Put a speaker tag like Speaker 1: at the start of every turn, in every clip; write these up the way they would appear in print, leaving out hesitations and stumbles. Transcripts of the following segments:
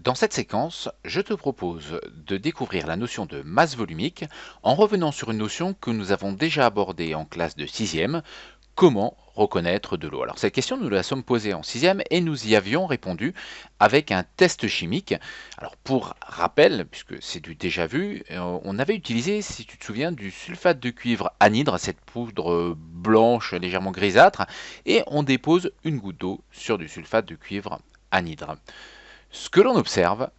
Speaker 1: Dans cette séquence, je te propose de découvrir la notion de masse volumique en revenant sur une notion que nous avons déjà abordée en classe de 6e, comment reconnaître de l'eau. Alors cette question, nous la sommes posée en 6e et nous y avions répondu avec un test chimique. Alors pour rappel, puisque c'est du déjà vu, on avait utilisé, si tu te souviens, du sulfate de cuivre anhydre, cette poudre blanche légèrement grisâtre, et on dépose une goutte d'eau sur du sulfate de cuivre anhydre. Ce que l'on observe,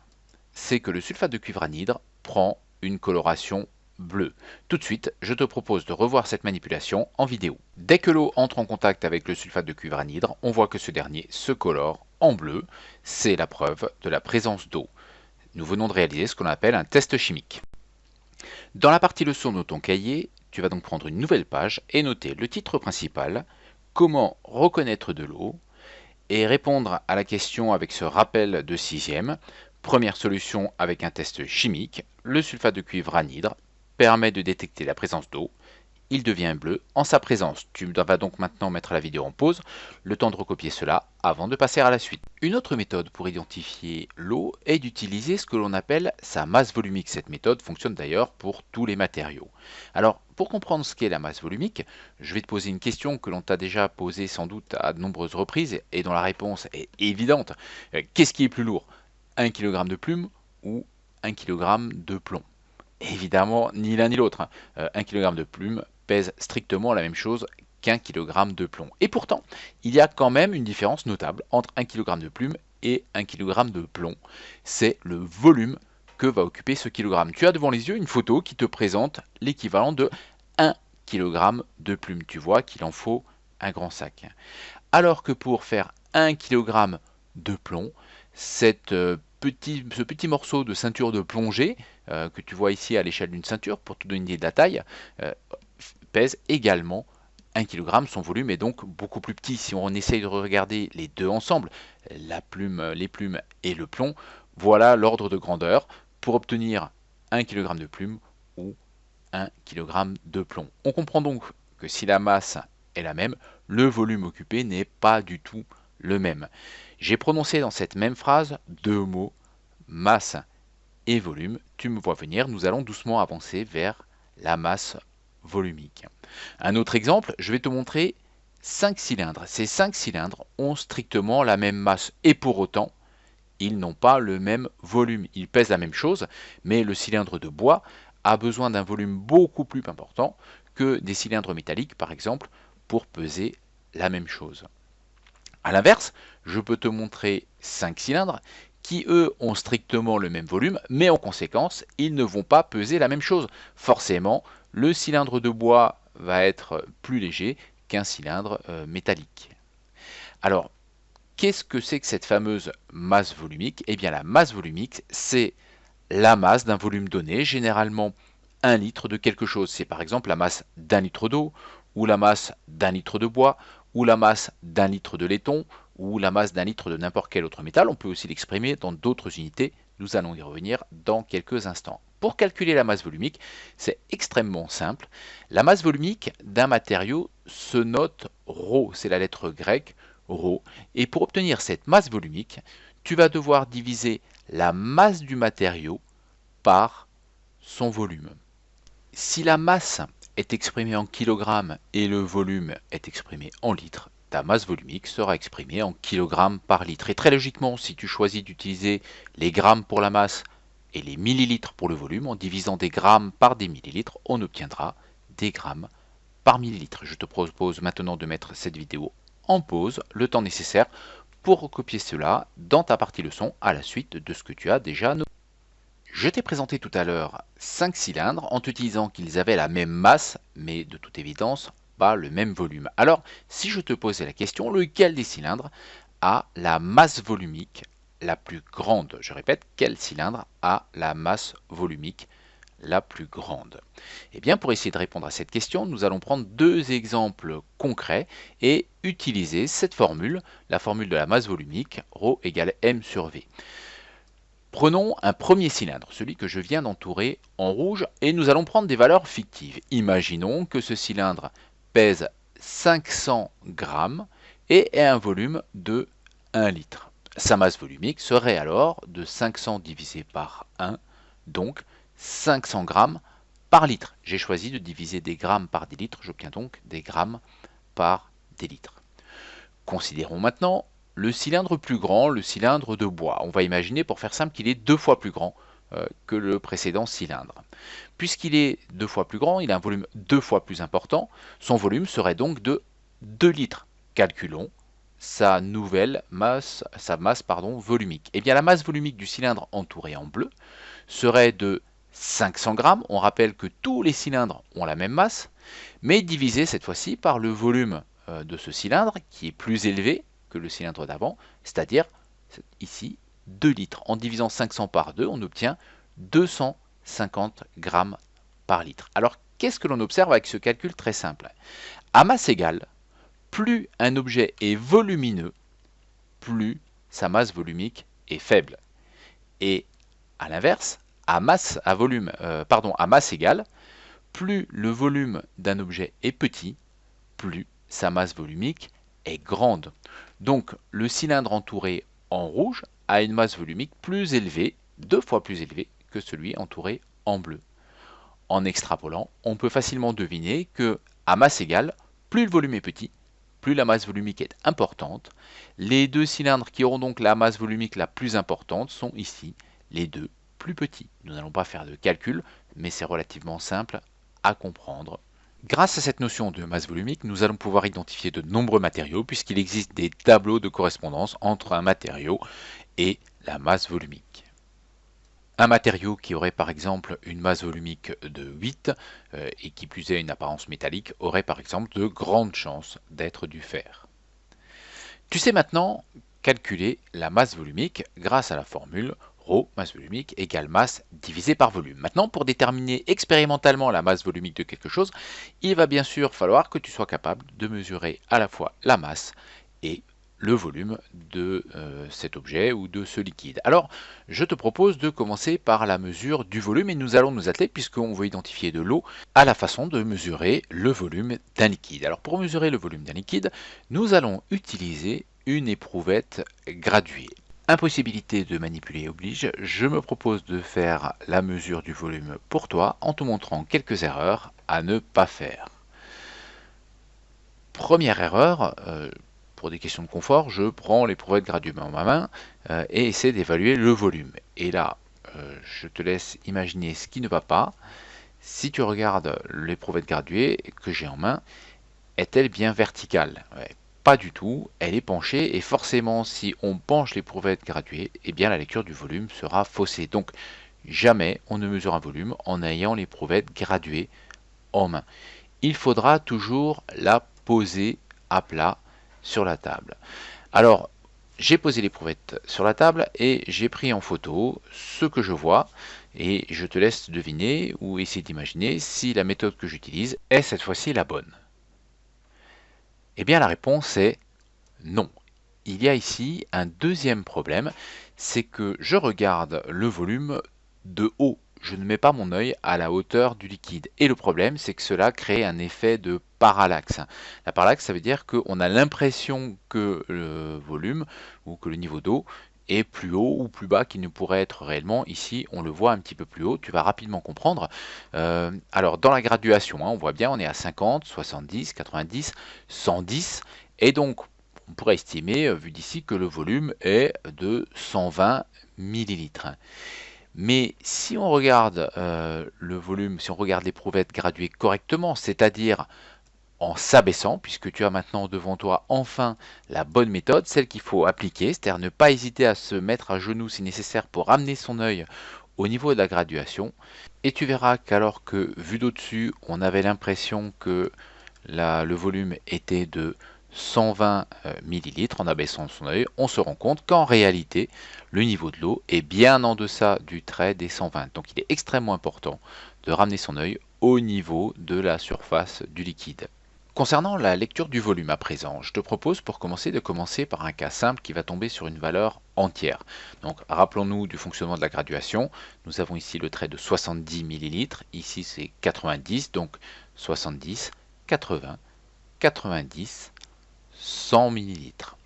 Speaker 1: c'est que le sulfate de cuivre anhydre prend une coloration bleue. Tout de suite, je te propose de revoir cette manipulation en vidéo. Dès que l'eau entre en contact avec le sulfate de cuivre anhydre, on voit que ce dernier se colore en bleu. C'est la preuve de la présence d'eau. Nous venons de réaliser ce qu'on appelle un test chimique. Dans la partie leçon de ton cahier, tu vas donc prendre une nouvelle page et noter le titre principal, comment reconnaître de l'eau, et répondre à la question avec ce rappel de 6e. Première solution avec un test chimique, le sulfate de cuivre anhydre permet de détecter la présence d'eau. Il devient bleu en sa présence. Tu vas donc maintenant mettre la vidéo en pause, le temps de recopier cela avant de passer à la suite. Une autre méthode pour identifier l'eau est d'utiliser ce que l'on appelle sa masse volumique. Cette méthode fonctionne d'ailleurs pour tous les matériaux. Alors, pour comprendre ce qu'est la masse volumique, je vais te poser une question que l'on t'a déjà posée sans doute à de nombreuses reprises et dont la réponse est évidente. Qu'est-ce qui est plus lourd, 1 kg de plume ou 1 kg de plomb? Évidemment, ni l'un ni l'autre. 1 kg de plume pèse strictement la même chose qu'un kg de plomb. Et pourtant, il y a quand même une différence notable entre 1 kg de plume et 1 kg de plomb. C'est le volume que va occuper ce kilogramme. Tu as devant les yeux une photo qui te présente l'équivalent de 1 kg de plume. Tu vois qu'il en faut un grand sac. Alors que pour faire 1 kg de plomb, ce petit morceau de ceinture de plongée que tu vois ici à l'échelle d'une ceinture, pour te donner une idée de la taille, pèse également 1 kg. Son volume est donc beaucoup plus petit. Si on essaye de regarder les deux ensemble, les plumes et le plomb, voilà l'ordre de grandeur pour obtenir 1 kg de plume ou 1 kg de plomb. On comprend donc que si la masse est la même, le volume occupé n'est pas du tout le même. J'ai prononcé dans cette même phrase deux mots, masse et volume. Tu me vois venir, nous allons doucement avancer vers la masse volumique. Un autre exemple, je vais te montrer 5 cylindres. Ces 5 cylindres ont strictement la même masse et pour autant, ils n'ont pas le même volume. Ils pèsent la même chose, mais le cylindre de bois a besoin d'un volume beaucoup plus important que des cylindres métalliques, par exemple, pour peser la même chose. A l'inverse, je peux te montrer 5 cylindres qui, eux, ont strictement le même volume, mais en conséquence, ils ne vont pas peser la même chose. Forcément, le cylindre de bois va être plus léger qu'un cylindre métallique. Alors, qu'est-ce que c'est que cette fameuse masse volumique? Eh bien, la masse volumique, c'est la masse d'un volume donné, généralement 1 litre de quelque chose. C'est par exemple la masse d'1 litre d'eau, ou la masse d'1 litre de bois, ou la masse d'1 litre de laiton, ou la masse d'1 litre de n'importe quel autre métal. On peut aussi l'exprimer dans d'autres unités. Nous allons y revenir dans quelques instants. Pour calculer la masse volumique, c'est extrêmement simple. La masse volumique d'un matériau se note ρ, c'est la lettre grecque, ρ. Et pour obtenir cette masse volumique, tu vas devoir diviser la masse du matériau par son volume. Si la masse est exprimée en kilogrammes et le volume est exprimé en litres, ta masse volumique sera exprimée en kilogrammes par litre. Et très logiquement, si tu choisis d'utiliser les grammes pour la masse et les millilitres pour le volume, en divisant des grammes par des millilitres, on obtiendra des grammes par millilitre. Je te propose maintenant de mettre cette vidéo en pause, le temps nécessaire pour recopier cela dans ta partie leçon à la suite de ce que tu as déjà noté. Je t'ai présenté tout à l'heure 5 cylindres en te disant qu'ils avaient la même masse, mais de toute évidence pas le même volume. Alors, si je te posais la question, lequel des cylindres a la masse volumique la plus grande? Je répète, quel cylindre a la masse volumique la plus grande? Eh bien, pour essayer de répondre à cette question, nous allons prendre deux exemples concrets et utiliser cette formule, la formule de la masse volumique, ρ égale m sur v. Prenons un premier cylindre, celui que je viens d'entourer en rouge, et nous allons prendre des valeurs fictives. Imaginons que ce cylindre pèse 500 grammes et ait un volume de 1 litre. Sa masse volumique serait alors de 500 divisé par 1, donc 500 grammes par litre. J'ai choisi de diviser des grammes par des litres, j'obtiens donc des grammes par des litres. Considérons maintenant le cylindre plus grand, le cylindre de bois. On va imaginer, pour faire simple, qu'il est 2 fois plus grand que le précédent cylindre. Puisqu'il est 2 fois plus grand, il a un volume 2 fois plus important, son volume serait donc de 2 litres. Calculons sa nouvelle masse, volumique. Eh bien, la masse volumique du cylindre entouré en bleu serait de 500 grammes. On rappelle que tous les cylindres ont la même masse, mais divisé cette fois-ci par le volume de ce cylindre qui est plus élevé que le cylindre d'avant, c'est-à-dire ici 2 litres. En divisant 500 par 2, on obtient 250 grammes par litre. Alors, qu'est-ce que l'on observe avec ce calcul très simple? À masse égale, plus un objet est volumineux, plus sa masse volumique est faible. Et à l'inverse, à masse égale, plus le volume d'un objet est petit, plus sa masse volumique est grande. Donc le cylindre entouré en rouge a une masse volumique plus élevée, 2 fois plus élevée que celui entouré en bleu. En extrapolant, on peut facilement deviner que, à masse égale, plus le volume est petit, plus la masse volumique est importante. Les deux cylindres qui auront donc la masse volumique la plus importante sont ici les deux plus petits. Nous n'allons pas faire de calcul, mais c'est relativement simple à comprendre. Grâce à cette notion de masse volumique, nous allons pouvoir identifier de nombreux matériaux puisqu'il existe des tableaux de correspondance entre un matériau et la masse volumique. Un matériau qui aurait par exemple une masse volumique de 8 et qui plus est une apparence métallique aurait par exemple de grandes chances d'être du fer. Tu sais maintenant calculer la masse volumique grâce à la formule ρ, masse volumique, égale masse divisée par volume. Maintenant, pour déterminer expérimentalement la masse volumique de quelque chose, il va bien sûr falloir que tu sois capable de mesurer à la fois la masse et le volume de cet objet ou de ce liquide. Alors, je te propose de commencer par la mesure du volume et nous allons nous atteler, puisqu'on veut identifier de l'eau, à la façon de mesurer le volume d'un liquide. Alors, pour mesurer le volume d'un liquide, nous allons utiliser une éprouvette graduée. Impossibilité de manipuler oblige, je me propose de faire la mesure du volume pour toi en te montrant quelques erreurs à ne pas faire. Première erreur, pour des questions de confort, je prends l'éprouvette graduée en ma main et essaie d'évaluer le volume. Et là, je te laisse imaginer ce qui ne va pas. Si tu regardes l'éprouvette graduée que j'ai en main, est-elle bien verticale? Pas du tout, elle est penchée et forcément si on penche l'éprouvette graduée, eh bien la lecture du volume sera faussée. Donc jamais on ne mesure un volume en ayant l'éprouvette graduée en main. Il faudra toujours la poser à plat sur la table. Alors, j'ai posé l'éprouvette sur la table et j'ai pris en photo ce que je vois et je te laisse deviner ou essayer d'imaginer si la méthode que j'utilise est cette fois-ci la bonne. Eh bien la réponse est non. Il y a ici un deuxième problème, c'est que je regarde le volume de haut. Je ne mets pas mon œil à la hauteur du liquide. Et le problème, c'est que cela crée un effet de parallaxe. La parallaxe, ça veut dire qu'on a l'impression que le volume ou que le niveau d'eau est plus haut ou plus bas qu'il ne pourrait être réellement. Ici, on le voit un petit peu plus haut. Tu vas rapidement comprendre. Alors, dans la graduation, on voit bien, on est à 50, 70, 90, 110. Et donc, on pourrait estimer, vu d'ici, que le volume est de 120 millilitres. Mais si on regarde le volume, si on regarde l'éprouvette graduée correctement, c'est-à-dire en s'abaissant, puisque tu as maintenant devant toi enfin la bonne méthode, celle qu'il faut appliquer, c'est-à-dire ne pas hésiter à se mettre à genoux si nécessaire pour ramener son œil au niveau de la graduation, et tu verras qu'alors que vu d'au-dessus, on avait l'impression que le volume était de 120 millilitres. En abaissant son œil, on se rend compte qu'en réalité, le niveau de l'eau est bien en deçà du trait des 120. Donc il est extrêmement important de ramener son œil au niveau de la surface du liquide. Concernant la lecture du volume à présent, je te propose pour commencer de commencer par un cas simple qui va tomber sur une valeur entière. Donc rappelons-nous du fonctionnement de la graduation. Nous avons ici le trait de 70 millilitres, ici c'est 90, donc 70, 80, 90, 100 millilitres.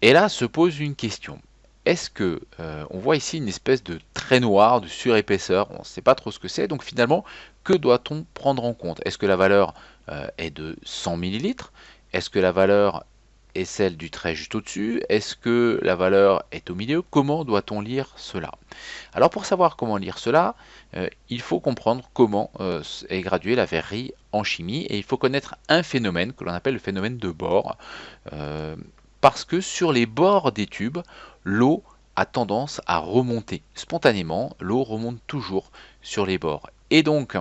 Speaker 1: Et là se pose une question. est-ce que on voit ici une espèce de trait noir de surépaisseur, on ne sait pas trop ce que c'est, donc finalement, que doit-on prendre en compte? Est-ce que la valeur est de 100 millilitres? Est-ce que la valeur est celle du trait juste au-dessus? Est-ce que la valeur est au milieu? Comment doit-on lire cela? Alors pour savoir comment lire cela, il faut comprendre comment est graduée la verrerie en chimie, et il faut connaître un phénomène que l'on appelle le phénomène de bord, euh, parce que sur les bords des tubes, l'eau a tendance à remonter. Spontanément, l'eau remonte toujours sur les bords. Et donc,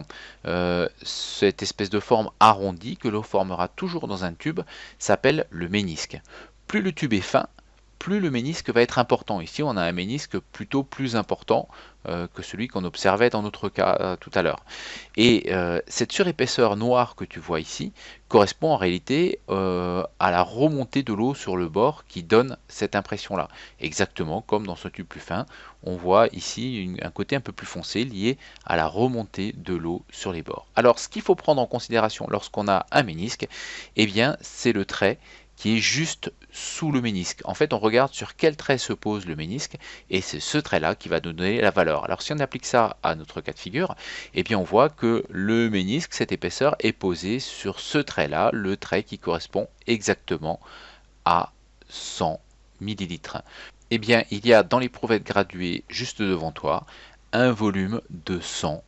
Speaker 1: cette espèce de forme arrondie que l'eau formera toujours dans un tube s'appelle le ménisque. Plus le tube est fin, plus le ménisque va être important. Ici, on a un ménisque plutôt plus important que celui qu'on observait dans notre cas tout à l'heure. Et cette surépaisseur noire que tu vois ici correspond en réalité à la remontée de l'eau sur le bord qui donne cette impression-là. Exactement comme dans ce tube plus fin, on voit ici un côté un peu plus foncé lié à la remontée de l'eau sur les bords. Alors, ce qu'il faut prendre en considération lorsqu'on a un ménisque, eh bien, c'est le trait qui est juste sous le ménisque. En fait, on regarde sur quel trait se pose le ménisque et c'est ce trait-là qui va donner la valeur. Alors, si on applique ça à notre cas de figure, eh bien, on voit que le ménisque, cette épaisseur, est posée sur ce trait-là, le trait qui correspond exactement à 100 millilitres. Eh bien, il y a dans l'éprouvette graduée juste devant toi un volume de 100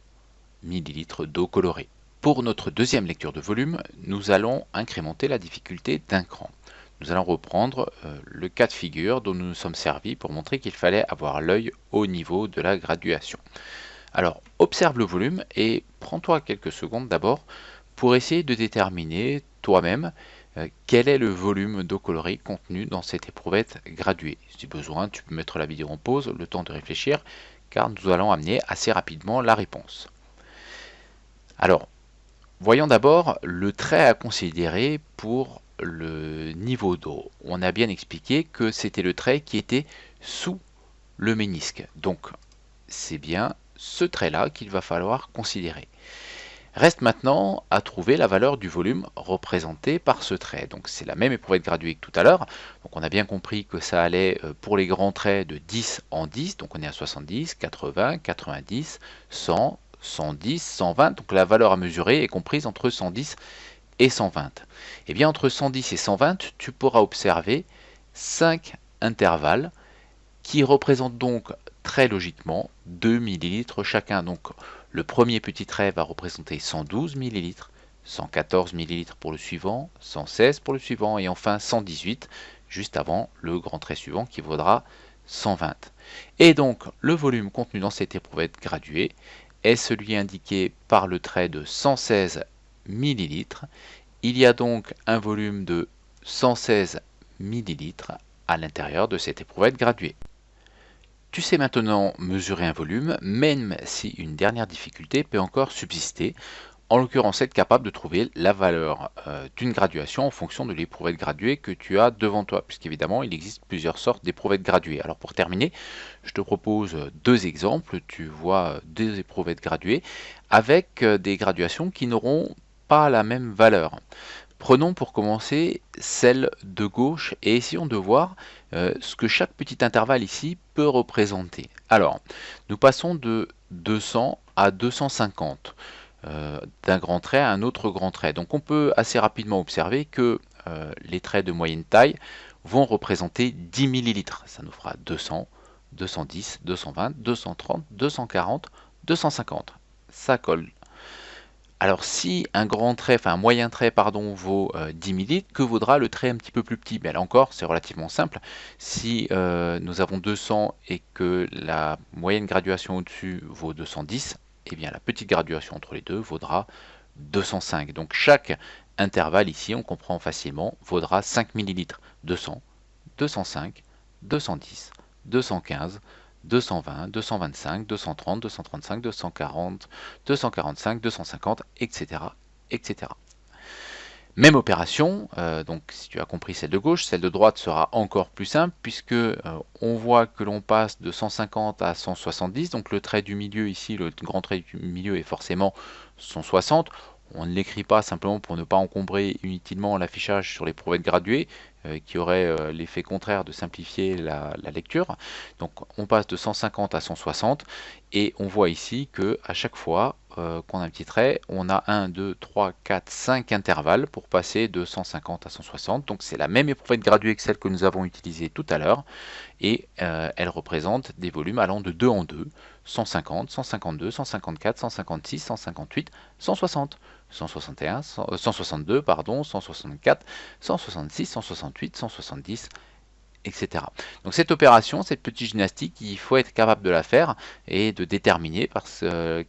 Speaker 1: millilitres d'eau colorée. Pour notre deuxième lecture de volume, nous allons incrémenter la difficulté d'un cran. Nous allons reprendre le cas de figure dont nous nous sommes servis pour montrer qu'il fallait avoir l'œil au niveau de la graduation. Alors, observe le volume et prends-toi quelques secondes d'abord pour essayer de déterminer toi-même quel est le volume d'eau colorée contenu dans cette éprouvette graduée. Si besoin, tu peux mettre la vidéo en pause, le temps de réfléchir, car nous allons amener assez rapidement la réponse. Alors, voyons d'abord le trait à considérer pour le niveau d'eau. On a bien expliqué que c'était le trait qui était sous le ménisque. Donc, c'est bien ce trait-là qu'il va falloir considérer. Reste maintenant à trouver la valeur du volume représenté par ce trait. Donc c'est la même éprouvette graduée que tout à l'heure. Donc on a bien compris que ça allait pour les grands traits de 10 en 10. Donc on est à 70, 80, 90, 100, 110, 120. Donc la valeur à mesurer est comprise entre 110 et 120. Et bien entre 110 et 120, tu pourras observer 5 intervalles qui représentent donc très logiquement 2 millilitres chacun. Donc le premier petit trait va représenter 112 millilitres, 114 millilitres pour le suivant, 116 pour le suivant et enfin 118 juste avant le grand trait suivant qui vaudra 120. Et donc le volume contenu dans cette éprouvette graduée est celui indiqué par le trait de 116 millilitres. Il y a donc un volume de 116 millilitres à l'intérieur de cette éprouvette graduée. Tu sais maintenant mesurer un volume, même si une dernière difficulté peut encore subsister, en l'occurrence être capable de trouver la valeur d'une graduation en fonction de l'éprouvette graduée que tu as devant toi, puisqu'évidemment il existe plusieurs sortes d'éprouvettes graduées. Alors pour terminer, je te propose deux exemples. Tu vois deux éprouvettes graduées avec des graduations qui n'auront pas la même valeur. Prenons pour commencer celle de gauche et essayons de voir ce que chaque petit intervalle ici peut représenter. Alors, nous passons de 200 à 250, d'un grand trait à un autre grand trait. Donc on peut assez rapidement observer que les traits de moyenne taille vont représenter 10 millilitres. Ça nous fera 200, 210, 220, 230, 240, 250. Ça colle. Alors si un grand trait, enfin un moyen trait pardon, vaut 10 millilitres, que vaudra le trait un petit peu plus petit? Mais là encore, c'est relativement simple. Si nous avons 200 et que la moyenne graduation au-dessus vaut 210, eh bien la petite graduation entre les deux vaudra 205. Donc chaque intervalle ici, on comprend facilement, vaudra 5 millilitres. 200, 205, 210, 215, 220, 225, 230, 235, 240, 245, 250, etc. etc. Même opération, donc si tu as compris celle de gauche, celle de droite sera encore plus simple puisque on voit que l'on passe de 150 à 170, donc le trait du milieu ici, le grand trait du milieu est forcément 160. On ne l'écrit pas simplement pour ne pas encombrer inutilement l'affichage sur les prouvettes graduées. qui aurait l'effet contraire de simplifier la lecture. Donc on passe de 150 à 160 et on voit ici que à chaque fois qu'on a un petit trait, on a 1, 2, 3, 4, 5 intervalles pour passer de 150 à 160. Donc c'est la même éprouvette graduée que celle que nous avons utilisée tout à l'heure et elle représente des volumes allant de 2 en 2, 150, 152, 154, 156, 158, 160, 161, 162, pardon, 164, 166, 168, 170, etc. Donc cette opération, cette petite gymnastique, il faut être capable de la faire et de déterminer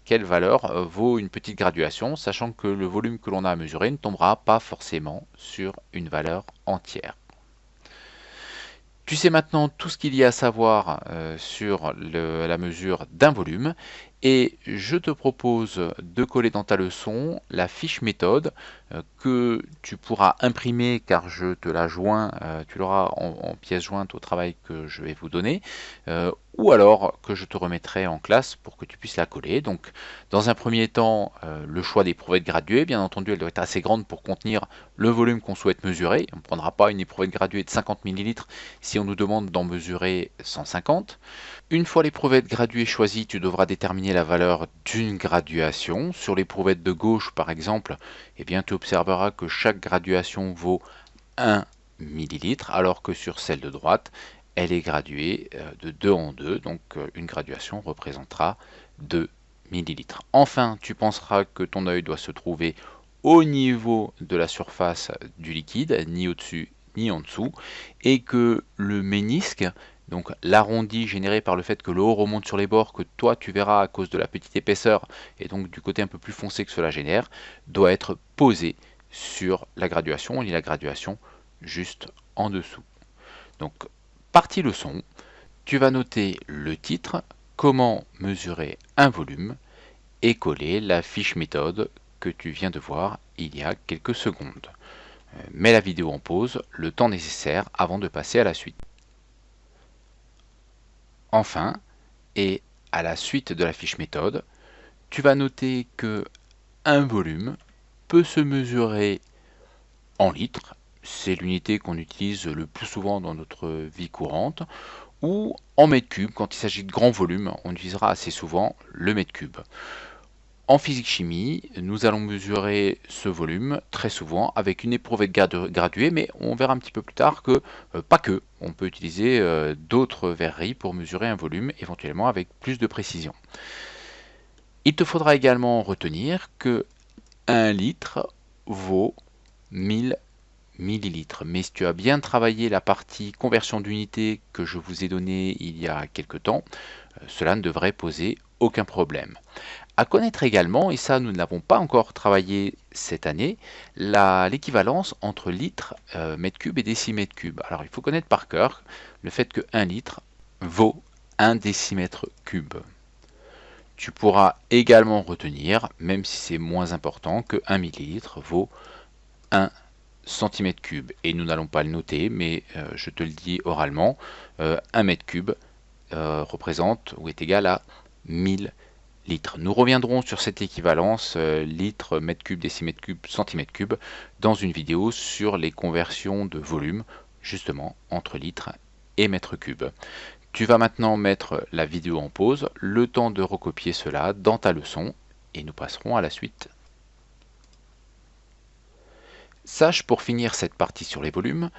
Speaker 1: quelle valeur vaut une petite graduation, sachant que le volume que l'on a à mesurer ne tombera pas forcément sur une valeur entière. Tu sais maintenant tout ce qu'il y a à savoir sur la mesure d'un volume et je te propose de coller dans ta leçon la fiche méthode que tu pourras imprimer car je te la joins, tu l'auras en pièce jointe au travail que je vais vous donner ou alors que je te remettrai en classe pour que tu puisses la coller. Donc dans un premier temps, le choix des éprouvettes graduées, bien entendu elle doit être assez grande pour contenir le volume qu'on souhaite mesurer. On ne prendra pas une éprouvette graduée de 50 ml si on nous demande d'en mesurer 150. Une fois l'éprouvette graduée choisie, tu devras déterminer la valeur d'une graduation. Sur l'éprouvette de gauche, par exemple, eh bien, tu observeras que chaque graduation vaut 1 ml, alors que sur celle de droite, elle est graduée de 2 en 2, donc une graduation représentera 2 ml. Enfin, tu penseras que ton œil doit se trouver au niveau de la surface du liquide, ni au-dessus ni en dessous, et que le ménisque, donc l'arrondi généré par le fait que l'eau remonte sur les bords, que toi tu verras à cause de la petite épaisseur, et donc du côté un peu plus foncé que cela génère, doit être posé sur la graduation. On lit la graduation juste en dessous. Donc, partie leçon, tu vas noter le titre, comment mesurer un volume, et coller la fiche méthode que tu viens de voir il y a quelques secondes. Mets la vidéo en pause, le temps nécessaire avant de passer à la suite. Enfin, et à la suite de la fiche méthode, tu vas noter que un volume peut se mesurer en litres, c'est l'unité qu'on utilise le plus souvent dans notre vie courante, ou en mètres cubes, quand il s'agit de grands volumes, on utilisera assez souvent le mètre cube. En physique-chimie, nous allons mesurer ce volume très souvent avec une éprouvette graduée, mais on verra un petit peu plus tard que pas que. On peut utiliser d'autres verreries pour mesurer un volume, éventuellement avec plus de précision. Il te faudra également retenir que 1 litre vaut 1000 millilitres. Mais si tu as bien travaillé la partie conversion d'unité que je vous ai donnée il y a quelque temps, cela ne devrait poser aucun problème. À connaître également, et ça nous ne l'avons pas encore travaillé cette année, l'équivalence entre litre, mètre cube et décimètre cube. Alors il faut connaître par cœur le fait que 1 litre vaut 1 décimètre cube. Tu pourras également retenir, même si c'est moins important, que 1 millilitre vaut 1 centimètre cube. Et nous n'allons pas le noter, mais je te le dis oralement, 1 mètre cube représente ou est égal à 1000 litres. Nous reviendrons sur cette équivalence litre, mètre cube, décimètre cube, centimètre cube dans une vidéo sur les conversions de volume justement entre litres et mètre cube. Tu vas maintenant mettre la vidéo en pause, le temps de recopier cela dans ta leçon et nous passerons à la suite. Sache pour finir cette partie sur les volumes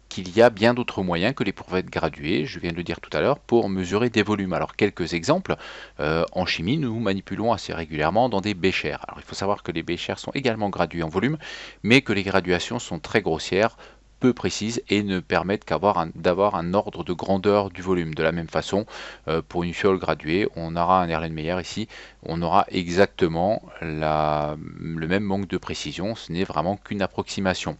Speaker 1: qu'il y a bien d'autres moyens que l'éprouvettes graduées, je viens de le dire tout à l'heure, pour mesurer des volumes. Alors quelques exemples, en chimie nous manipulons assez régulièrement dans des béchers. Alors il faut savoir que les béchers sont également gradués en volume, mais que les graduations sont très grossières, peu précises et ne permettent d'avoir un ordre de grandeur du volume. De la même façon, pour une fiole graduée, on aura un Erlenmeyer ici, on aura exactement le même manque de précision, ce n'est vraiment qu'une approximation.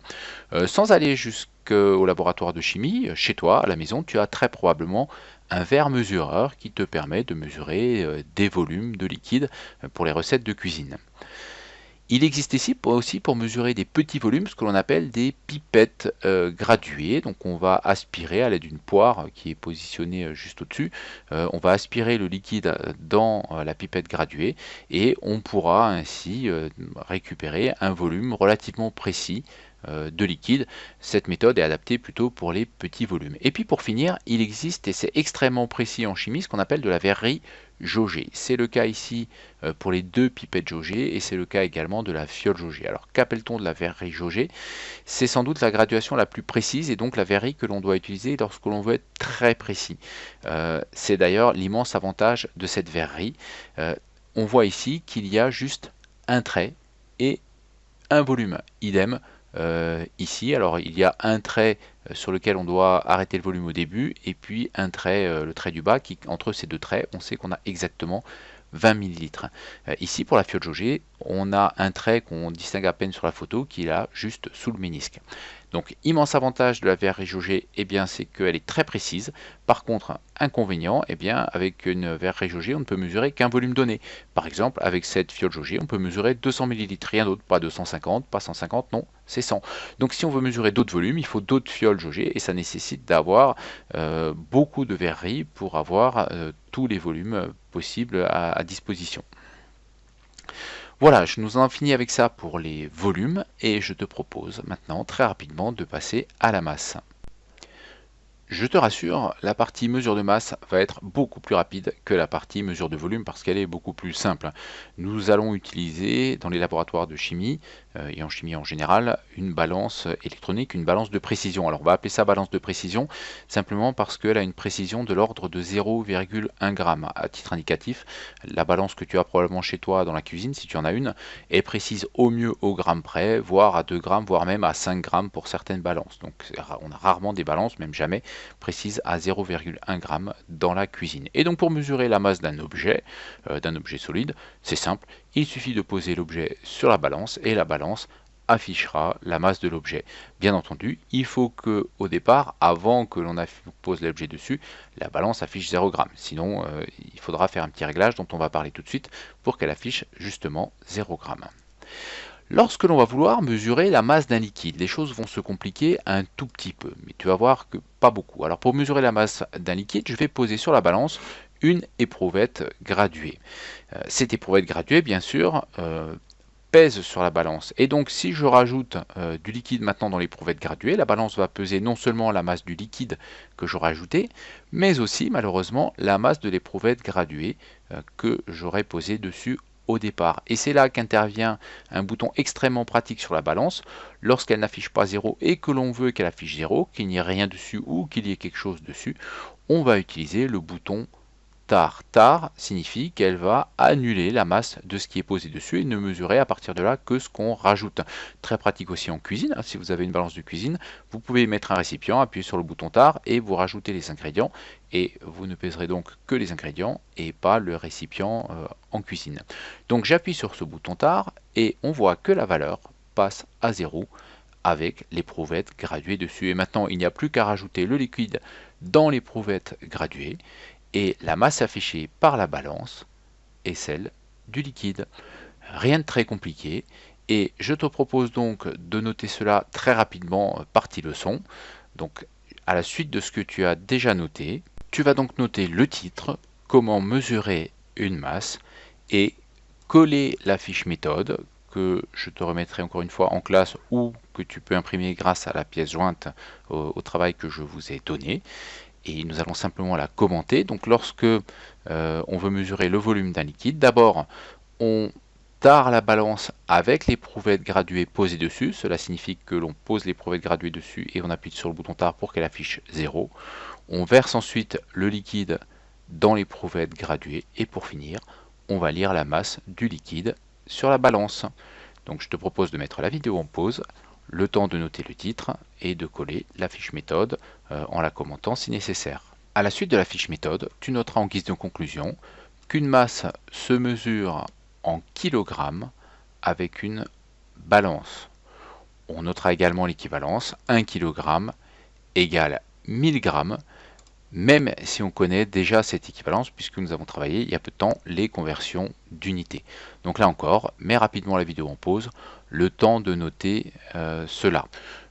Speaker 1: Sans aller jusqu'au laboratoire de chimie, chez toi, à la maison, tu as très probablement un verre mesureur qui te permet de mesurer des volumes de liquide pour les recettes de cuisine. Il existe ici aussi pour mesurer des petits volumes, ce que l'on appelle des pipettes graduées. Donc on va aspirer à l'aide d'une poire qui est positionnée juste au-dessus. On va aspirer le liquide dans la pipette graduée et on pourra ainsi récupérer un volume relativement précis de liquide. Cette méthode est adaptée plutôt pour les petits volumes. Et puis pour finir, il existe, et c'est extrêmement précis en chimie, ce qu'on appelle de la verrerie jaugée. C'est le cas ici pour les 2 pipettes jaugées et c'est le cas également de la fiole jaugée. Alors qu'appelle-t-on de la verrerie jaugée? C'est sans doute la graduation la plus précise et donc la verrerie que l'on doit utiliser lorsque l'on veut être très précis. C'est d'ailleurs l'immense avantage de cette verrerie. On voit ici qu'il y a juste un trait et un volume. Idem ici. Alors il y a un trait sur lequel on doit arrêter le volume au début et puis un trait, le trait du bas, qui entre ces deux traits, on sait qu'on a exactement 20 millilitres. Ici, pour la fiole jaugée, on a un trait qu'on distingue à peine sur la photo qui est là, juste sous le ménisque. Donc, immense avantage de la verrerie jaugée, eh bien, c'est qu'elle est très précise. Par contre, inconvénient, eh bien, avec une verrerie jaugée, on ne peut mesurer qu'un volume donné. Par exemple, avec cette fiole jaugée, on peut mesurer 200 millilitres, rien d'autre, pas 250, pas 150, non, c'est 100. Donc, si on veut mesurer d'autres volumes, il faut d'autres fioles jaugées et ça nécessite d'avoir beaucoup de verreries pour avoir tous les volumes possibles à disposition. Voilà, je nous en finis avec ça pour les volumes et je te propose maintenant très rapidement de passer à la masse. Je te rassure, la partie mesure de masse va être beaucoup plus rapide que la partie mesure de volume parce qu'elle est beaucoup plus simple. Nous allons utiliser dans les laboratoires de chimie et en chimie en général une balance électronique, une balance de précision. Alors on va appeler ça balance de précision simplement parce qu'elle a une précision de l'ordre de 0,1 g. À titre indicatif, la balance que tu as probablement chez toi dans la cuisine, si tu en as une, est précise au mieux au gramme près, voire à 2 grammes, voire même à 5 grammes pour certaines balances. Donc on a rarement des balances, même jamais, précise à 0,1 g dans la cuisine. Et donc pour mesurer la masse d'un objet solide, c'est simple, il suffit de poser l'objet sur la balance et la balance affichera la masse de l'objet. Bien entendu, il faut que au départ, avant que l'on pose l'objet dessus, la balance affiche 0 g. Sinon, il faudra faire un petit réglage dont on va parler tout de suite pour qu'elle affiche justement 0 g. Lorsque l'on va vouloir mesurer la masse d'un liquide, les choses vont se compliquer un tout petit peu, mais tu vas voir que pas beaucoup. Alors pour mesurer la masse d'un liquide, je vais poser sur la balance une éprouvette graduée. Cette éprouvette graduée, bien sûr, pèse sur la balance. Et donc si je rajoute du liquide maintenant dans l'éprouvette graduée, la balance va peser non seulement la masse du liquide que j'aurai ajouté, mais aussi malheureusement la masse de l'éprouvette graduée que j'aurai posée dessus au départ. Et c'est là qu'intervient un bouton extrêmement pratique sur la balance. Lorsqu'elle n'affiche pas 0 et que l'on veut qu'elle affiche 0, qu'il n'y ait rien dessus ou qu'il y ait quelque chose dessus, on va utiliser le bouton TAR. TAR signifie qu'elle va annuler la masse de ce qui est posé dessus et ne mesurer à partir de là que ce qu'on rajoute. Très pratique aussi en cuisine. Si vous avez une balance de cuisine, vous pouvez mettre un récipient, appuyer sur le bouton TAR et vous rajoutez les ingrédients. Et vous ne pèserez donc que les ingrédients et pas le récipient en cuisine. Donc j'appuie sur ce bouton TAR et on voit que la valeur passe à 0 avec l'éprouvette graduée dessus. Et maintenant, il n'y a plus qu'à rajouter le liquide dans l'éprouvette graduée et la masse affichée par la balance est celle du liquide. Rien de très compliqué et je te propose donc de noter cela très rapidement partie leçon. Donc à la suite de ce que tu as déjà noté, tu vas donc noter le titre, comment mesurer une masse et coller la fiche méthode que je te remettrai encore une fois en classe ou que tu peux imprimer grâce à la pièce jointe au travail que je vous ai donné. Et nous allons simplement la commenter. Donc lorsque on veut mesurer le volume d'un liquide, d'abord on tare la balance avec l'éprouvette graduée posée dessus. Cela signifie que l'on pose l'éprouvette graduée dessus et on appuie sur le bouton tare pour qu'elle affiche 0. On verse ensuite le liquide dans l'éprouvette graduée et pour finir, on va lire la masse du liquide sur la balance. Donc je te propose de mettre la vidéo en pause, le temps de noter le titre et de coller la fiche méthode en la commentant si nécessaire. À la suite de la fiche méthode, tu noteras en guise de conclusion qu'une masse se mesure en kilogrammes avec une balance. On notera également l'équivalence, 1 kg égale 1000 grammes, même si on connaît déjà cette équivalence, puisque nous avons travaillé il y a peu de temps les conversions d'unités. Donc là encore, mets rapidement la vidéo en pause, le temps de noter cela.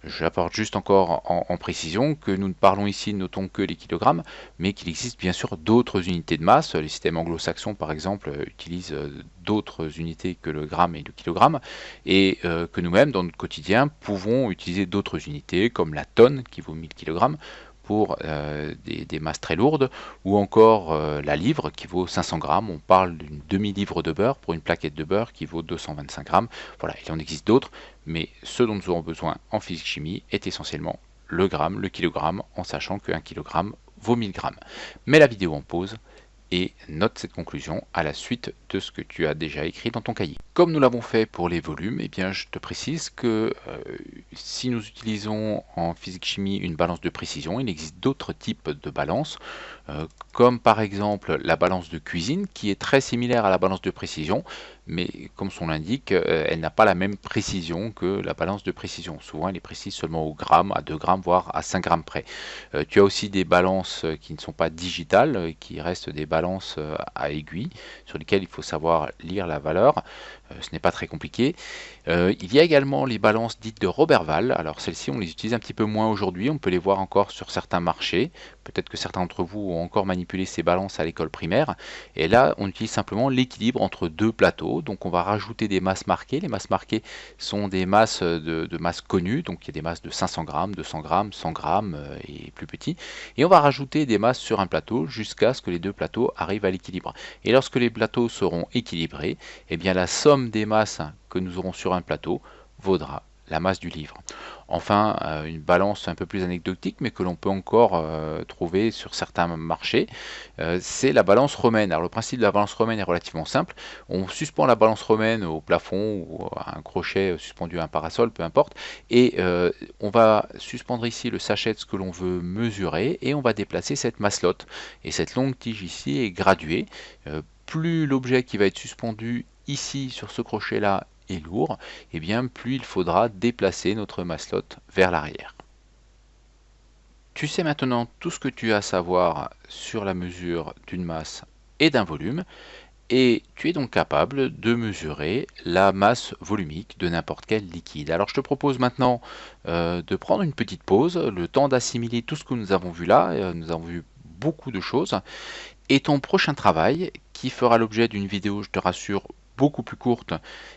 Speaker 1: J'apporte juste encore en précision que nous ne parlons ici, notons que les kilogrammes, mais qu'il existe bien sûr d'autres unités de masse. Les systèmes anglo-saxons, par exemple, utilisent d'autres unités que le gramme et le kilogramme, et que nous-mêmes, dans notre quotidien, pouvons utiliser d'autres unités, comme la tonne, qui vaut 1000 kg, pour des masses très lourdes, ou encore la livre qui vaut 500 grammes. On parle d'une demi-livre de beurre pour une plaquette de beurre qui vaut 225 grammes. Voilà, il en existe d'autres, mais ce dont nous aurons besoin en physique-chimie est essentiellement le gramme, le kilogramme, en sachant qu'un kilogramme vaut 1000 grammes. Mets la vidéo en pause et note cette conclusion à la suite de ce que tu as déjà écrit dans ton cahier. Comme nous l'avons fait pour les volumes, eh bien, je te précise que si nous utilisons en physique-chimie une balance de précision, il existe d'autres types de balances, comme par exemple la balance de cuisine, qui est très similaire à la balance de précision, mais comme son l'indique, elle n'a pas la même précision que la balance de précision. Souvent, elle est précise seulement au gramme, à 2 grammes, voire à 5 grammes près. Tu as aussi des balances qui ne sont pas digitales, qui restent des balances à aiguille, sur lesquelles il faut savoir lire la valeur. Ce n'est pas très compliqué. Il y a également les balances dites de Roberval. Alors celles-ci, on les utilise un petit peu moins aujourd'hui, on peut les voir encore sur certains marchés. Peut-être que certains d'entre vous ont encore manipulé ces balances à l'école primaire. Et là, on utilise simplement l'équilibre entre deux plateaux. Donc on va rajouter des masses marquées. Les masses marquées sont des masses de masses connues. Donc il y a des masses de 500 grammes, 200 grammes, 100 grammes et plus petits. Et on va rajouter des masses sur un plateau jusqu'à ce que les deux plateaux arrivent à l'équilibre. Et lorsque les plateaux seront équilibrés, eh bien la somme des masses que nous aurons sur un plateau vaudra la masse du livre. Enfin, une balance un peu plus anecdotique, mais que l'on peut encore trouver sur certains marchés, c'est la balance romaine. Alors le principe de la balance romaine est relativement simple. On suspend la balance romaine au plafond ou à un crochet suspendu à un parasol, peu importe, et on va suspendre ici le sachet de ce que l'on veut mesurer, et on va déplacer cette masselotte. Et cette longue tige ici est graduée. Plus l'objet qui va être suspendu ici sur ce crochet là est lourd, et bien plus il faudra déplacer notre masselotte vers l'arrière. Tu sais maintenant tout ce que tu as à savoir sur la mesure d'une masse et d'un volume, et tu es donc capable de mesurer la masse volumique de n'importe quel liquide. Alors je te propose maintenant de prendre une petite pause, le temps d'assimiler tout ce que nous avons vu là. Nous avons vu beaucoup de choses, et ton prochain travail, qui fera l'objet d'une vidéo, je te rassure, beaucoup plus courte,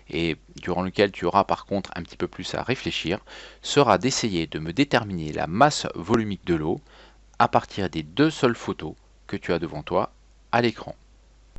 Speaker 1: et durant lequel tu auras par contre un petit peu plus à réfléchir, sera d'essayer de me déterminer la masse volumique de l'eau à partir des deux seules photos que tu as devant toi à l'écran.